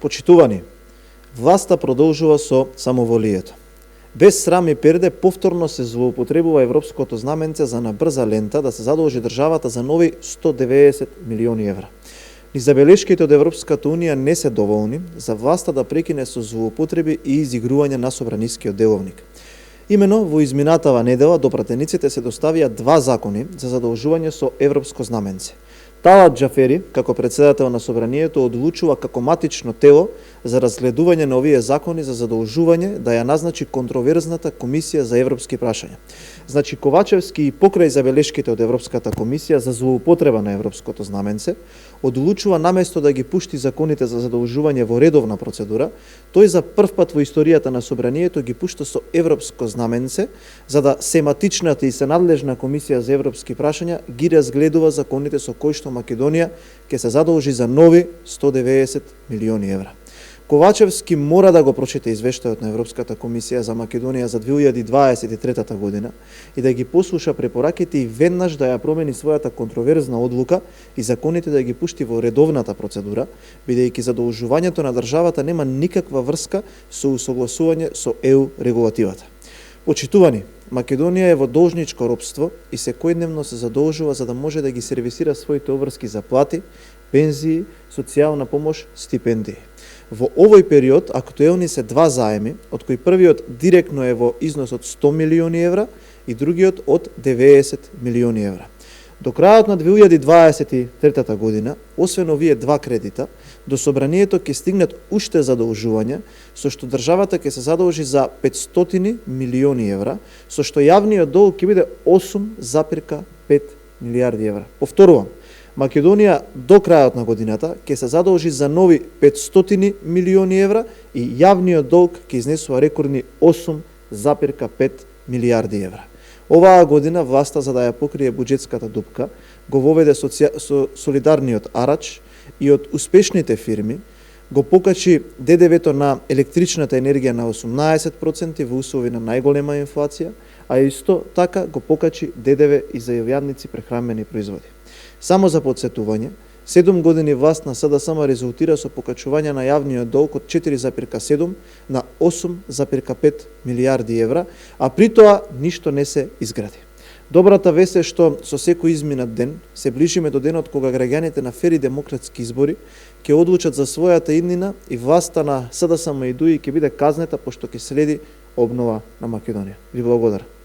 Почитувани, власта продолжува со самоволието. Без срам и перде повторно се злоупотребува европското знаменце за на брза лента да се задолжи државата за нови 190 милиони евра. Ни забелешките од Европската Унија не се доволни за власта да прекине со злоупотреби и изигрување на собранискиот деловник. Имено во изминатава недела до пратениците се доставија два закони за задолжување со европско знаменце. Талат Џафери, како председател на Собранието, одлучува како матично тело за разгледување на овие закони за задолжување да ја назначи контроверзната Комисија за европски прашања. Значи, Ковачевски и покрај забелешките од Европската комисија за злоупотреба на европското знаменце, одлучува наместо да ги пушти законите за задолжување во редовна процедура, тој за прв пат во историјата на Собранието ги пушта со европско знаменце, за да сематичната и сенадлежна Комисија за европски прашања ги разгледува законите со кои што Македонија ќе се задолжи за нови 190 милиони евра. Ковачевски мора да го прочете извештајот на Европската комисија за Македонија за 2023 година и да ги послуша препораките и веднаш да ја промени својата контроверзна одлука и законите да ги пушти во редовната процедура, бидејќи задолжувањето на државата нема никаква врска со усогласување со ЕУ регулативата. Почитувани, Македонија е во должничко робство и секојдневно се задолжува за да може да ги сервисира своите обврски за плати, пензии, социјална помош, стипендии. Во овој период актуелни се два заеми, од кои првиот директно е во износ од 100 милиони евра и другиот од 90 милиони евра. До крајот на 2023 година, освен овие два кредита, до Собранието ќе стигнат уште задолжувања, со што државата ќе се задолжи за 500 милиони евра, со што јавниот долг ќе биде 8,5 милиарди евра. Повторувам, Македонија до крајот на годината ќе се задолжи за нови 500 милиони евра и јавниот долг ќе изнесува рекордни 8,5 милиарди евра. Оваа година власта, за да ја покрие буџетската дупка, го воведе со солидарниот арач и од успешните фирми го покачи ДДВ-то на електричната енергија на 18% во услови на најголема инфлација, а исто така го покачи ДДВ и за јавници прехранбени производи. Само за подсетување, 7 години власт на СДСМ резултира со покачување на јавниот долг од 4,7 на 8,5 милиарди евра, а при тоа ништо не се изгради. Добрата вест е што со секој изминат ден се ближиме до денот кога граѓаните на фер и демократски избори ќе одлучат за својата иднина и власта на СДСМ и ДУИ ќе биде казнета пошто ќе следи обнова на Македонија. Ви благодарам.